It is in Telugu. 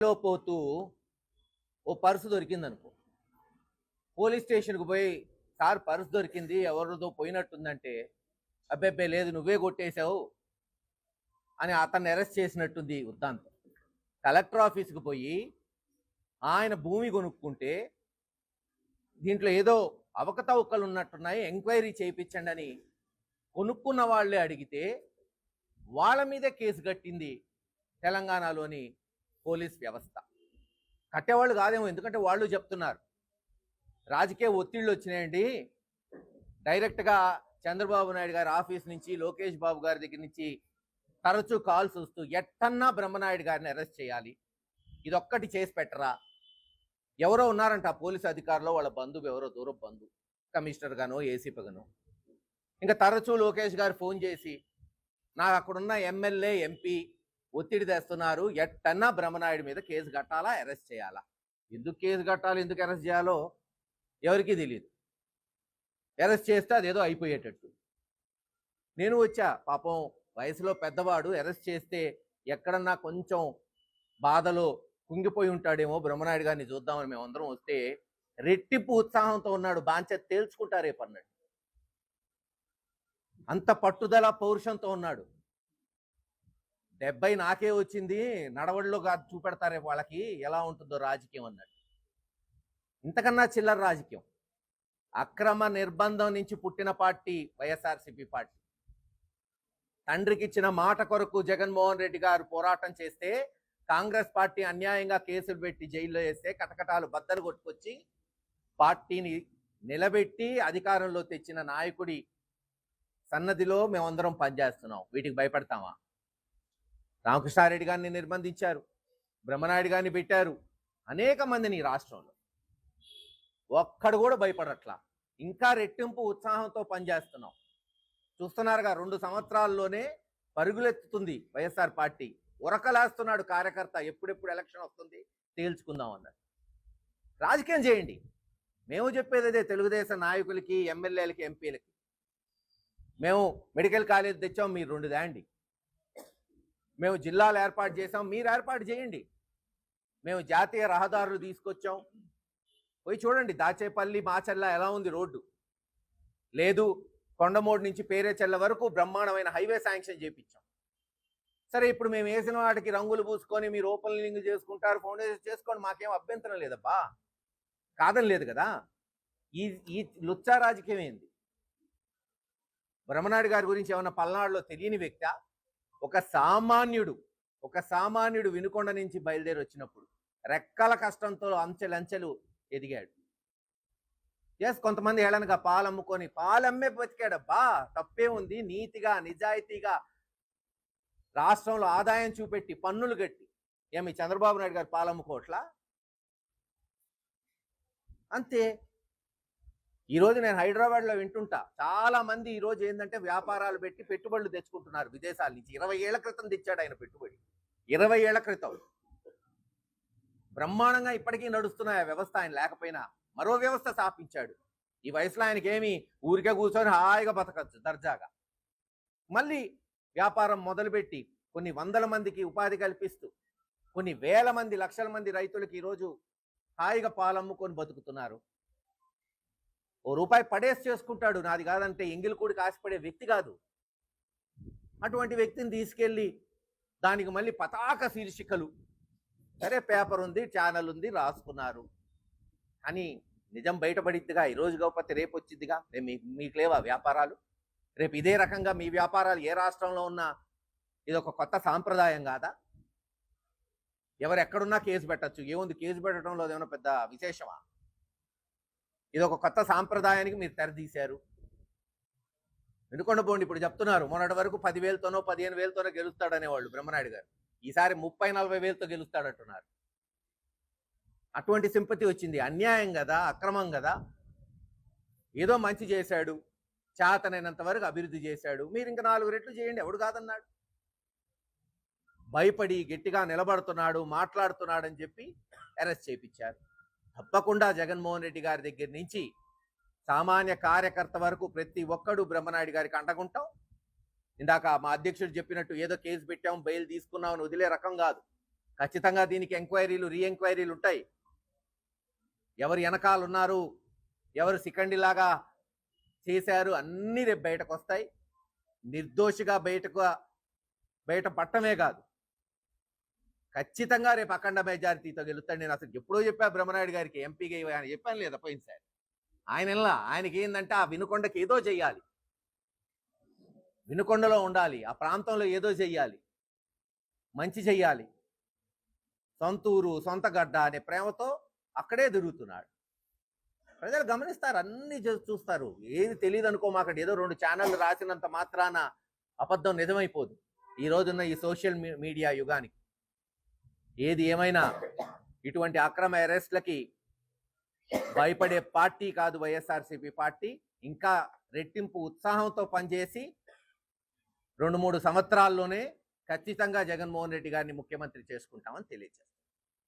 పోతూ ఓ పర్సు దొరికిందనుకో, పోలీస్ స్టేషన్కి పోయి సార్ పర్సు దొరికింది ఎవరిదో పోయినట్టుందంటే, అబ్బెబ్బే లేదు నువ్వే కొట్టేశావు అని అతన్ని అరెస్ట్ చేసినట్టుంది వృత్తాంతం. కలెక్టర్ ఆఫీస్కి పోయి ఆయన భూమి కొనుక్కుంటే దీంట్లో ఏదో అవకతవకలు ఉన్నట్టున్నాయి, ఎంక్వైరీ చేయించండి అని కొనుక్కున్న వాళ్ళే అడిగితే వాళ్ళ మీదే కేసు కట్టింది తెలంగాణలోని పోలీస్ వ్యవస్థ. కట్టేవాళ్ళు కాదేమో, ఎందుకంటే వాళ్ళు చెప్తున్నారు రాజకీయ ఒత్తిళ్ళు వచ్చినాయండి, డైరెక్ట్గా చంద్రబాబు నాయుడు గారి ఆఫీస్ నుంచి లోకేష్ బాబు గారి దగ్గర నుంచి తరచూ కాల్స్ వస్తూ ఎట్టన్నా బ్రహ్మనాయుడు గారిని అరెస్ట్ చేయాలి, ఇదొక్కటి చేసి పెట్టరా. ఎవరో ఉన్నారంట పోలీసు అధికారులు, వాళ్ళ బంధువు ఎవరో దూరం బంధువు, కమిషనర్ గానో ఏసీపీ గానో. ఇంకా తరచూ లోకేష్ గారు ఫోన్ చేసి నాకు అక్కడున్న ఎమ్మెల్యే ఎంపీ ఒత్తిడి తెస్తున్నారు, ఎట్టన్నా బ్రహ్మనాయుడు మీద కేసు కట్టాలా, అరెస్ట్ చేయాలా. ఎందుకు కేసు కట్టాలి, ఎందుకు అరెస్ట్ చేయాలో ఎవరికీ తెలియదు. అరెస్ట్ చేస్తే అదేదో అయిపోయేటట్టు. నేను వచ్చా, పాపం వయసులో పెద్దవాడు, అరెస్ట్ చేస్తే ఎక్కడన్నా కొంచెం బాధలో కుంగిపోయి ఉంటాడేమో, బ్రహ్మనాయుడు గారిని చూద్దామని మేమందరం వస్తే రెట్టింపు ఉత్సాహంతో ఉన్నాడు, బాంచ తేల్చుకుంటా రేపు అన్నాడు. అంత పట్టుదల పౌరుషంతో ఉన్నాడు. 70 నాకే వచ్చింది, నడవడిలో కాదు చూపెడతారే వాళ్ళకి ఎలా ఉంటుందో రాజకీయం అన్నాడు. ఇంతకన్నా చిల్లర రాజకీయం. అక్రమ నిర్బంధం నుంచి పుట్టిన పార్టీ వైఎస్ఆర్సీపీ పార్టీ. తండ్రికి ఇచ్చిన మాట కొరకు జగన్మోహన్ రెడ్డి గారు పోరాటం చేస్తే కాంగ్రెస్ పార్టీ అన్యాయంగా కేసులు పెట్టి జైల్లో వేస్తే కటకటాలు బద్దలు కొట్టుకొచ్చి పార్టీని నిలబెట్టి అధికారంలో తెచ్చిన నాయకుడి సన్నదిలో మేమందరం పనిచేస్తున్నాం. వీటికి భయపడతామా? రామకృష్ణారెడ్డి గారిని నిర్బంధించారు, బ్రహ్మనాయుడు గారిని పెట్టారు, అనేక మందిని రాష్ట్రంలో. ఒక్కడు కూడా భయపడట్లా, ఇంకా రెట్టింపు ఉత్సాహంతో పనిచేస్తున్నాం. చూస్తున్నారుగా, 2 సంవత్సరాల్లోనే పరుగులెత్తుతుంది వైఎస్ఆర్ పార్టీ. ఉరకలేస్తున్నాడు కార్యకర్త, ఎప్పుడెప్పుడు ఎలక్షన్ వస్తుంది తేల్చుకుందాం అన్నాడు. రాజకీయం చేయండి, మేము చెప్పేది అదే తెలుగుదేశం నాయకులకి, ఎమ్మెల్యేలకి, ఎంపీలకి. మేము మెడికల్ కాలేజ్ తెచ్చాం, మీరు 2 తేండి. మేము జిల్లాలు ఏర్పాటు చేసాం, మీరు ఏర్పాటు చేయండి. మేము జాతీయ రహదారులు తీసుకొచ్చాం, పోయి చూడండి. దాచేపల్లి మాచర్ల ఎలా ఉంది రోడ్డు, లేదు కొండమూడు నుంచి పేరేచెల్ల వరకు బ్రహ్మాండమైన హైవే శాంక్షన్ చేయించాం. సరే, ఇప్పుడు మేము వేసిన వాటికి రంగులు పూసుకొని మీరు ఓపెనింగ్ చేసుకుంటారు, ఫౌండేషన్ చేసుకోండి, మాకేం అభ్యంతరం లేదబ్బా, కాదని లేదు కదా. ఈ లుచ్చా రాజకీయం ఏంది? బ్రహ్మనాయుడు గారి గురించి ఏమన్నా పల్నాడులో తెలియని వ్యక్తి? ఒక సామాన్యుడు వినుకొండ నుంచి బయలుదేరి వచ్చినప్పుడు రెక్కల కష్టంతో అంచెలంచెలు ఎదిగాడు. కొంతమంది ఏళ్ళనగా పాలు అమ్ముకొని పాలమ్మే బతికాడబ్బా, తప్పే ఉంది. నీతిగా నిజాయితీగా రాష్ట్రంలో ఆదాయం చూపెట్టి పన్నులు కట్టి ఏమి చంద్రబాబు నాయుడు గారు పాలు అమ్ముకోవట్లా? అంతే. ఈరోజు నేను హైదరాబాద్లో వింటుంటా, చాలా మంది ఈరోజు ఏంటంటే వ్యాపారాలు పెట్టి పెట్టుబడులు తెచ్చుకుంటున్నారు విదేశాల నుంచి. 20 ఏళ్ల క్రితం తెచ్చాడు ఆయన పెట్టుబడి, 20 ఏళ్ల క్రితం. బ్రహ్మాండంగా ఇప్పటికీ నడుస్తున్న వ్యవస్థ. ఆయన లేకపోయినా మరో వ్యవస్థ స్థాపించాడు. ఈ వయసులో ఆయనకి ఏమి, ఊరికే కూర్చొని హాయిగా బతకచ్చు దర్జాగా. మళ్ళీ వ్యాపారం మొదలుపెట్టి కొన్ని వందల మందికి ఉపాధి కల్పిస్తూ కొన్ని వేల మంది, లక్షల మంది రైతులకి ఈరోజు హాయిగా పాలమ్ముకొని బతుకుతున్నారు. ₹1 పడేసి చేసుకుంటాడు, నాది కాదంటే. ఎంగిలికూడికి ఆశపడే వ్యక్తి కాదు. అటువంటి వ్యక్తిని తీసుకెళ్ళి దానికి మళ్ళీ పతాక శీర్షికలు, సరే పేపర్ ఉంది, ఛానల్ ఉంది, రాసుకున్నారు. కానీ నిజం బయటపడిద్దిగా, ఈరోజు కాకపోతే రేపు వచ్చిద్దిగా. రేపు మీకు లేవా వ్యాపారాలు? రేపు ఇదే రకంగా మీ వ్యాపారాలు ఏ రాష్ట్రంలో ఉన్నా ఇది ఒక కొత్త సాంప్రదాయం కాదా? ఎవరు ఎక్కడున్నా కేసు పెట్టచ్చు, ఏముంది కేసు పెట్టడంలో ఏమైనా పెద్ద విశేషమా? ఇది ఒక కొత్త సాంప్రదాయానికి మీరు తెరదీశారు. వినుకొండ పోండి, ఇప్పుడు చెప్తున్నారు మొన్నటి వరకు 10,000తోనో 15,000తోనో గెలుస్తాడనేవాళ్ళు బ్రహ్మనాయుడు గారు, ఈసారి 30,000-40,000తో గెలుస్తాడంటున్నారు. అటువంటి సింపతి వచ్చింది. అన్యాయం కదా, అక్రమం కదా. ఏదో మంచి చేశాడు, చేతనైనంత వరకు అభివృద్ధి చేశాడు, మీరు ఇంకా 4 రెట్లు చేయండి, ఎవడు కాదన్నాడు. భయపడి గట్టిగా నిలబడుతున్నాడు, మాట్లాడుతున్నాడని చెప్పి అరెస్ట్ చేయించారు. తప్పకుండా జగన్మోహన్ రెడ్డి గారి దగ్గర నుంచి సామాన్య కార్యకర్త వరకు ప్రతి ఒక్కడు బ్రహ్మనాయుడు గారికి అండగుంటాం. ఇందాక మా అధ్యక్షుడు చెప్పినట్టు ఏదో కేసు పెట్టాం, బెయిల్ తీసుకున్నామని వదిలే రకం కాదు. ఖచ్చితంగా దీనికి ఎంక్వైరీలు రీఎంక్వైరీలు ఉంటాయి. ఎవరు వెనకాల ఉన్నారు, ఎవరు సికండిలాగా చేశారు, అన్నీ రేపు బయటకు వస్తాయి. నిర్దోషిగా బయట పట్టమే కాదు, ఖచ్చితంగా రేపు అఖండ మెజారిటీతో గెలుస్తాడు. నేను అసలు ఎప్పుడో చెప్పా బ్రహ్మనాయుడు గారికి, ఎంపీగా ఆయన చెప్పాను లేదా పోయినసారి. ఆయనకి ఏంటంటే ఆ వినుకొండకి ఏదో చెయ్యాలి, వినుకొండలో ఉండాలి, ఆ ప్రాంతంలో ఏదో చెయ్యాలి, మంచి చెయ్యాలి, సొంతూరు సొంత గడ్డ అనే ప్రేమతో అక్కడే తిరుగుతున్నాడు. ప్రజలు గమనిస్తారు, అన్ని చూస్తారు. ఏది తెలియదు అనుకోమాకండి. ఏదో 2 ఛానళ్ళు రాసినంత మాత్రాన అబద్ధం నిజమైపోదు ఈ రోజున్న ఈ సోషల్ మీడియా యుగానికి. ఏది ఏమైనా ఇటువంటి అక్రమ అరెస్ట్లకి భయపడే పార్టీ కాదు వైఎస్ఆర్సీపీ పార్టీ. ఇంకా రెట్టింపు ఉత్సాహంతో పనిచేసి 2-3 సంవత్సరాల్లోనే ఖచ్చితంగా జగన్మోహన్ రెడ్డి గారిని ముఖ్యమంత్రి చేసుకుంటామని తెలియజేస్తారు.